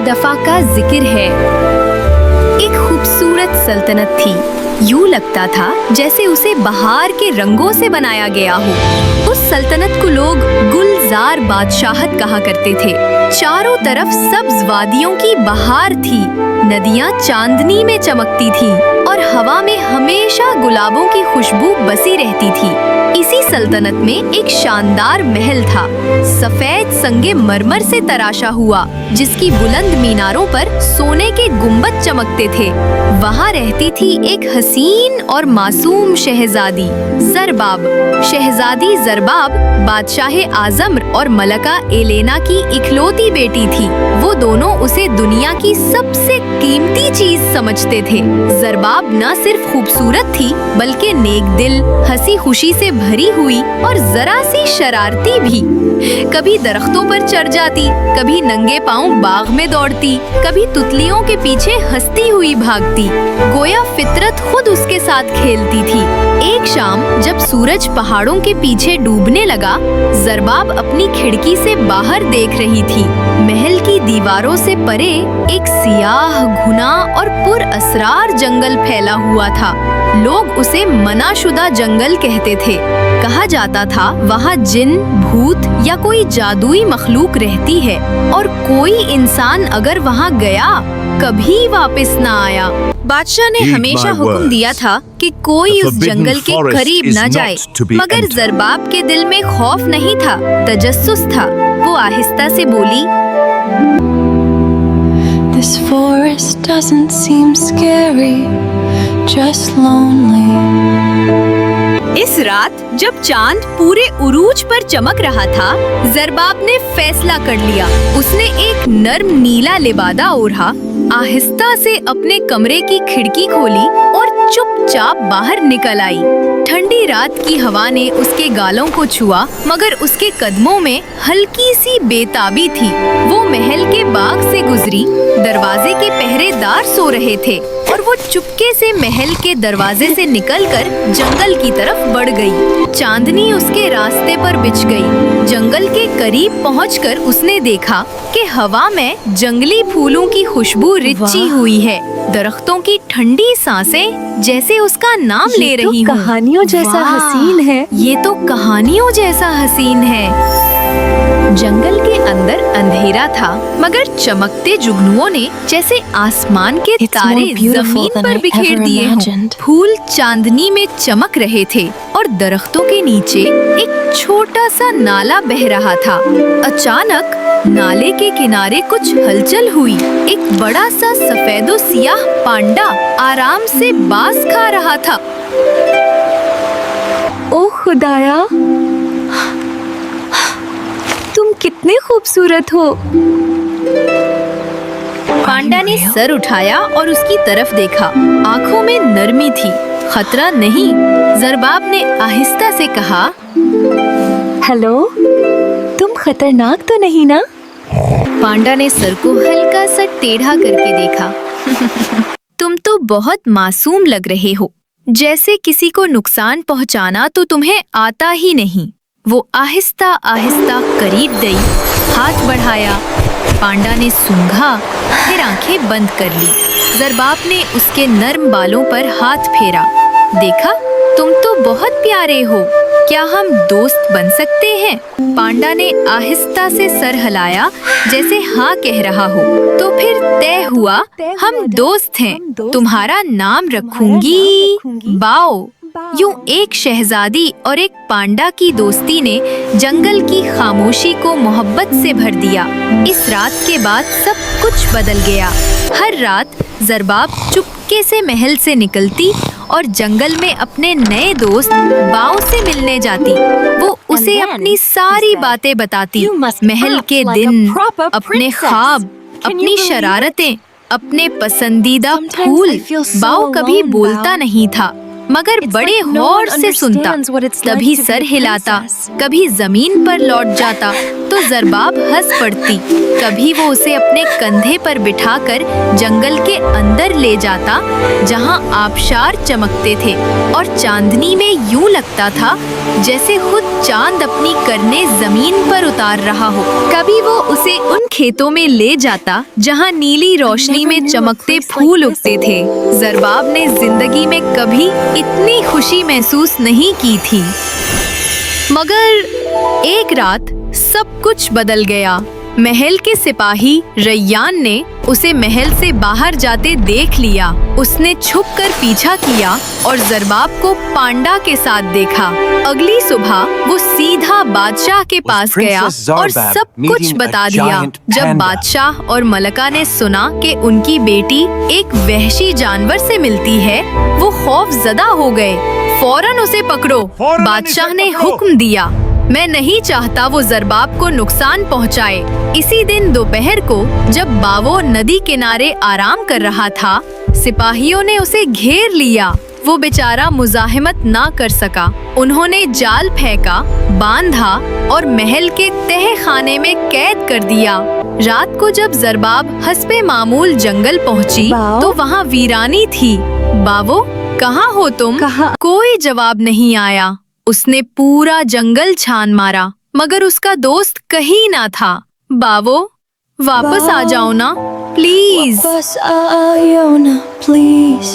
दफा का जिक्र है। एक खूबसूरत सल्तनत थी। यूं लगता था जैसे उसे बहार के रंगों से बनाया गया हो। उस सल्तनत को लोग गुलजार बादशाहत कहा करते थे। चारों तरफ सब्ज वादियों की बहार थी, नदियां चांदनी में चमकती थीं और हवा में हमेशा गुलाबों की खुशबू बसी रहती थी। इसी सल्तनत में एक शानदार महल था, सफेद संगे मरमर से तराशा हुआ, जिसकी बुलंद मीनारों पर सोने के गुंबद चमकते थे। वहाँ रहती थी एक हसीन और मासूम शहजादी, ज़रबाब। शहजादी ज़रबाब बादशाह आज़म और मलका एलेना की इकलौती बेटी थी। वो दोनों उसे दुनिया की सबसे कीमती चीज समझते थे। ज़रबाब न सिर्फ खूबसूरत थी, बल्कि नेक दिल, हंसी खुशी से भरी हुई और जरा सी शरारती भी। कभी दरख्तों पर चढ़ जाती, कभी नंगे पांव बाग में दौड़ती, कभी तुतलियों के पीछे हंसती हुई भागती, गोया फितरत खुद उसके साथ खेलती थी। एक शाम जब सूरज पहाड़ों के पीछे डूबने लगा, ज़रबाब अपनी खिड़की से बाहर देख रही थी। महल की दीवारों से परे एक सियाह, घुना और पुरअसरार जंगल फैला हुआ था। लोग उसे मनाशुदा जंगल कहते थे। कहा जाता था वहाँ जिन, भूत या कोई जादुई मखलूक रहती है और कोई इंसान अगर वहाँ गया कभी वापस न आया। बादशाह ने हमेशा हुक्म दिया था कि कोई उस जंगल के करीब न जाए, मगर ज़रबाब के दिल में खौफ नहीं था, तजस्सुस था। वो आहिस्ता से बोली, This forest doesn't seem scary, just lonely. इस रात जब चांद पूरे उरूज पर चमक रहा था, ज़रबाब ने फैसला कर लिया। उसने एक नर्म नीला लिबादा ओढ़ा, आहिस्ता से अपने कमरे की खिड़की खोली और चुपचाप बाहर निकल आई। ठंडी रात की हवा ने उसके गालों को छुआ, मगर उसके कदमों में हल्की सी बेताबी थी। वो महल के बाग से गुजरी, दरवाजे के पहरेदार सो रहे थे और वो चुपके से महल के दरवाजे से निकलकर जंगल की तरफ बढ़ गई। चांदनी उसके रास्ते पर बिछ गई। जंगल के करीब पहुंचकर उसने देखा कि हवा में जंगली फूलों की खुशबू रिच्ची हुई है। दरख्तों की ठंडी सांसें जैसे उसका नाम ले रही हों। कहानियों जैसा हसीन है। ये तो कहानियों जैसा हसीन है। जंगल के अंदर अंधेरा था, मगर चमकते जुगनुओं ने जैसे आसमान के तारे जमीन पर बिखेर दिए हों। फूल चांदनी में चमक रहे थे और दरख्तों के नीचे एक छोटा सा नाला बह रहा था। अचानक नाले के किनारे कुछ हलचल हुई। एक बड़ा सा सफेदो सियाह पांडा आराम से बास खा रहा था। ओ खुदाया, तुम कितने खूबसूरत हो। पांडा ने सर उठाया और उसकी तरफ देखा। आंखों में नरमी थी। खतरा नहीं, ज़रबाब ने आहिस्ता से कहा, हेलो, तुम खतरनाक तो नहीं ना? पांडा ने सर को हल्का सा टेढ़ा करके देखा। तुम तो बहुत मासूम लग रहे हो, जैसे किसी को नुकसान पहुंचाना तो तुम्हें आता ही नहीं। वो आहिस्ता आहिस्ता करीब गई, हाथ बढ़ाया। पांडा ने सूंघा, फिर आंखें बंद कर ली। ज़रबाब ने उसके नर्म बालों पर हाथ फेरा। देखा, तुम तो बहुत प्यारे हो, क्या हम दोस्त बन सकते हैं? पांडा ने आहिस्ता से सर हिलाया, जैसे हाँ कह रहा हो। तो फिर तय हुआ, हम दोस्त हैं। तुम्हारा नाम रखूंगी बाओ। यूं एक शहजादी और एक पांडा की दोस्ती ने जंगल की खामोशी को मोहब्बत से भर दिया। इस रात के बाद सब कुछ बदल गया। हर रात ज़रबाब चुपके से महल से निकलती और जंगल में अपने नए दोस्त बाओ से मिलने जाती। वो उसे अपनी सारी बातें बताती, महल के दिन, अपने ख्वाब, अपनी शरारतें, अपने पसंदीदा फूल। बाओ कभी बोलता नहीं था, मगर बड़े गौर से सुनता, कभी सर हिलाता, कभी जमीन पर लौट जाता तो जरबाब हंस पड़ती। कभी वो उसे अपने कंधे पर बिठाकर जंगल के अंदर ले जाता जहां आबशार चमकते थे और चांदनी में यूं लगता था जैसे खुद चांद अपनी करने जमीन पर उतार रहा हो। कभी वो उसे उन खेतों में ले जाता जहां नीली रोशनी में चमकते फूल उगते थे। जरबाब ने जिंदगी में कभी इतनी खुशी महसूस नहीं की थी। मगर एक रात सब कुछ बदल गया। महल के सिपाही रैयान ने उसे महल से बाहर जाते देख लिया। उसने छुपकर पीछा किया और जरबाब को पांडा के साथ देखा। अगली सुबह वो सीधा बादशाह के पास गया और सब कुछ बता दिया। जब बादशाह और मलका ने सुना कि उनकी बेटी एक वहशी जानवर से मिलती है, वो खौफजदा हो गए। फौरन उसे पकड़ो, बादशाह ने हुक्म दिया। मैं नहीं चाहता वो जरबाब को नुकसान पहुंचाए। इसी दिन दोपहर को जब बावो नदी किनारे आराम कर रहा था, सिपाहियों ने उसे घेर लिया। वो बेचारा मुजाहिमत ना कर सका। उन्होंने जाल फेंका, बांधा और महल के तह खाने में कैद कर दिया। रात को जब जरबाब हस्बे मामूल जंगल पहुंची तो वहाँ वीरानी थी। बावो, कहाँ हो तुम? कोई जवाब नहीं आया। उसने पूरा जंगल छान मारा मगर उसका दोस्त कहीं ना था। बावो, वापस आ जाओ ना प्लीज। वापस आओ ना प्लीज।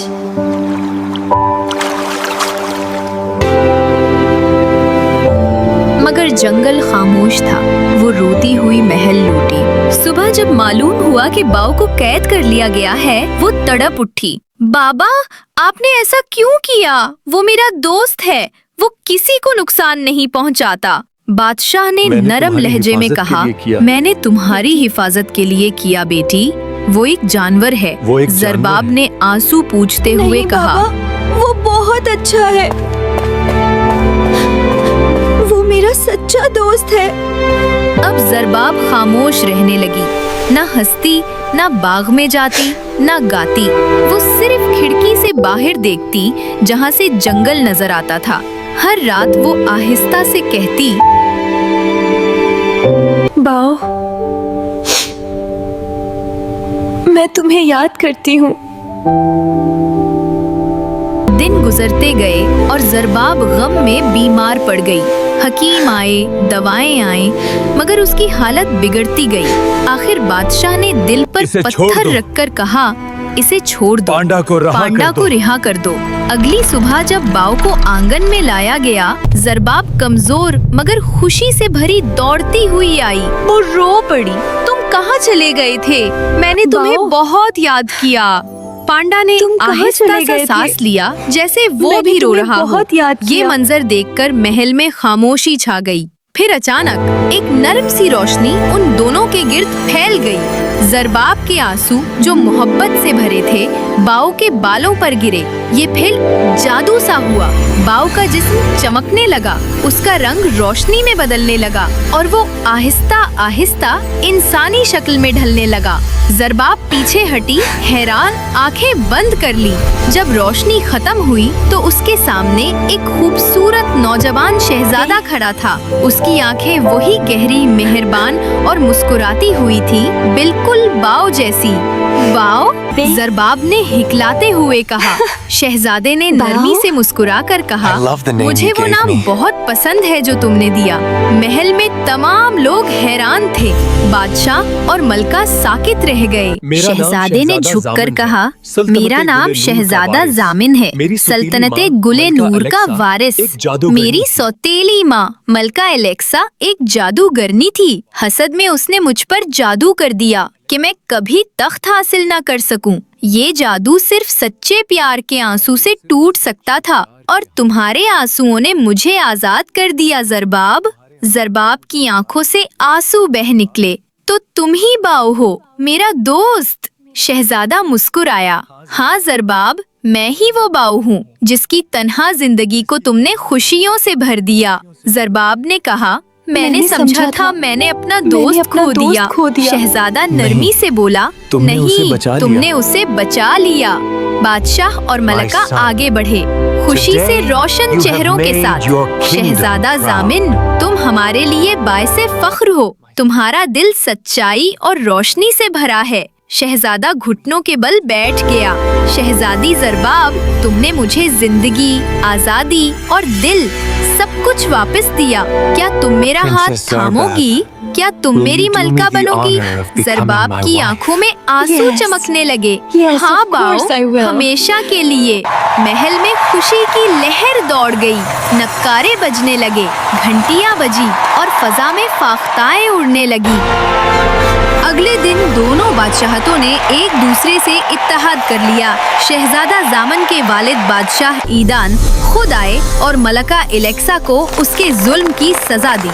मगर जंगल खामोश था। वो रोती हुई महल लौटी। सुबह जब मालूम हुआ कि बाव को कैद कर लिया गया है, वो तड़प उठी। बाबा, आपने ऐसा क्यों किया? वो मेरा दोस्त है, वो किसी को नुकसान नहीं पहुंचाता। बादशाह ने नरम लहजे में कहा, मैंने तुम्हारी हिफाजत के लिए किया बेटी। वो एक जानवर है। जरबाब ने आंसू पूछते हुए कहा, वो बहुत अच्छा है। वो मेरा सच्चा दोस्त है। अब जरबाब खामोश रहने लगी। ना हंसती, ना बाग में जाती, ना गाती। वो सिर्फ खिड़की से बाहर देखती जहाँ से जंगल नजर आता था। हर रात वो आहिस्ता से कहती, बाव, मैं तुम्हें याद करती हूँ। दिन गुजरते गए और जरबाब गम में बीमार पड़ गई। हकीम आए, दवाएं आई, मगर उसकी हालत बिगड़ती गई। आखिर बादशाह ने दिल पर पत्थर रखकर कहा, इसे छोड़ दो, पांडा को रिहा कर दो। अगली सुबह जब बाव को आंगन में लाया गया, जरबाब कमजोर मगर खुशी से भरी दौड़ती हुई आई। वो रो पड़ी। तुम कहाँ चले गए थे? मैंने तुम्हें बहुत याद किया। पांडा ने आहिस्ता सा सांस लिया जैसे वो भी रो रहा हो। ये मंजर देखकर महल में खामोशी छा गई। फिर अचानक एक नरम सी रोशनी उन दोनों के गिर्द फैल गई। जरबाब के आंसू जो मोहब्बत से भरे थे, बाव के बालों पर गिरे। ये फिर जादू सा हुआ। बाव का जिस्म चमकने लगा, उसका रंग रोशनी में बदलने लगा और वो आहिस्ता आहिस्ता इंसानी शक्ल में ढलने लगा। जरबाब पीछे हटी, हैरान आंखें बंद कर ली। जब रोशनी खत्म हुई तो उसके सामने एक खूबसूरत नौजवान शहजादा खड़ा था। उसकी आंखें वही गहरी, मेहरबान और मुस्कुराती हुई थी, बिल्कुल बाव जैसी। बाव? जरबाब ने हिकलाते हुए कहा। शहजादे ने नरमी से मुस्कुरा कर कहा, मुझे वो नाम बहुत पसंद है जो तुमने दिया। महल में तमाम लोग हैरान थे। बादशाह और मलका साकित रह गए। शहजादे ने झुककर कहा, मेरा नाम शहजादा जामिन है, सल्तनते गुले नूर का वारिस। मेरी सौतेली माँ मलका एलेक्सा एक जादूगरनी थी। हसद में उसने मुझ पर जादू कर दिया कि मैं कभी तख्त हासिल न कर सकूं। ये जादू सिर्फ सच्चे प्यार के आंसू से टूट सकता था और तुम्हारे आंसुओं ने मुझे आजाद कर दिया जरबाब। जरबाब की आंखों से आंसू बह निकले। तो तुम ही बाव हो, मेरा दोस्त। शहजादा मुस्कुराया। हाँ जरबाब, मैं ही वो बाव हूँ जिसकी तन्हा जिंदगी को तुमने खुशियों से भर दिया। जरबाब ने कहा, मैंने समझा था मैंने अपना दोस्त खो दिया। शहजादा नरमी से बोला, नहीं, तुमने उसे बचा लिया। बादशाह और मलका आगे बढ़े, खुशी से रोशन चेहरों के साथ, शहजादा जामिन, तुम हमारे लिए बाइसे फख्र हो। तुम्हारा दिल सच्चाई और रोशनी से भरा है। शहजादा घुटनों के बल बैठ गया। शहजादी ज़रबाब, तुमने मुझे जिंदगी, आजादी और दिल सब कुछ वापस दिया। क्या तुम मेरा हाथ थामोगी? क्या तुम मेरी मलका बनोगी? ज़रबाब की आंखों में आंसू चमकने लगे। हाँ बाओ, हमेशा के लिए। महल में खुशी की लहर दौड़ गई। नक्कारे बजने लगे, घंटियां बजी और फजा में फाख्ताएं उड़ने लगी। अगले दिन दोनों बादशाहतों ने एक दूसरे से इत्तेहाद कर लिया। शहजादा जामन के वालिद बादशाह ईदान खुद आए और मलका एलेक्सा को उसके जुल्म की सजा दी।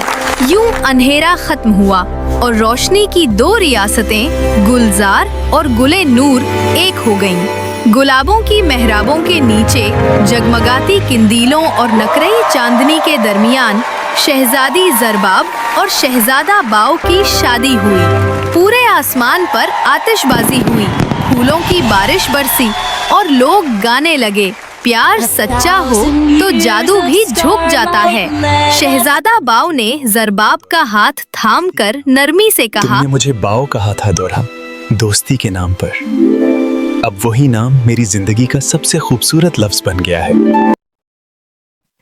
यूं अंधेरा खत्म हुआ और रोशनी की दो रियासतें गुलजार और गुले नूर एक हो गईं। गुलाबों की मेहराबों के नीचे जगमगाती किंदीलों और नकरई चांदनी के दरमियान शहजादी ज़रबाब और शहजादा बाओ की शादी हुई। पूरे आसमान पर आतिशबाजी हुई, फूलों की बारिश बरसी और लोग गाने लगे। प्यार सच्चा हो तो जादू भी झुक जाता है। शहजादा बाओ ने ज़रबाब का हाथ थामकर नरमी से कहा, तुमने मुझे बाओ कहा था दोरा, दोस्ती के नाम पर। अब वही नाम मेरी जिंदगी का सबसे खूबसूरत लफ्ज बन गया है।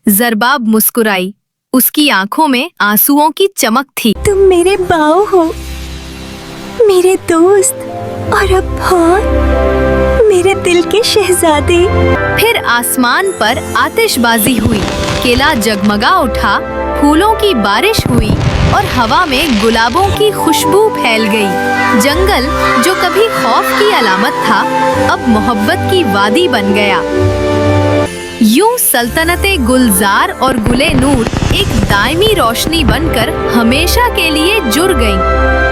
ज़रबाब मुस्कुराई। उसकी आंखों में आंसुओं की चमक थी। तुम मेरे बाओ हो, मेरे दोस्त और अब हाँ, मेरे दिल के शहजादे। फिर आसमान पर आतिशबाजी हुई, किला जगमगा उठा, फूलों की बारिश हुई और हवा में गुलाबों की खुशबू फैल गई। जंगल जो कभी खौफ की अलामत था, अब मोहब्बत की वादी बन गया। यूं सल्तनते गुलजार और गुले नूर एक दायमी रोशनी बनकर हमेशा के लिए जुड़ गईं।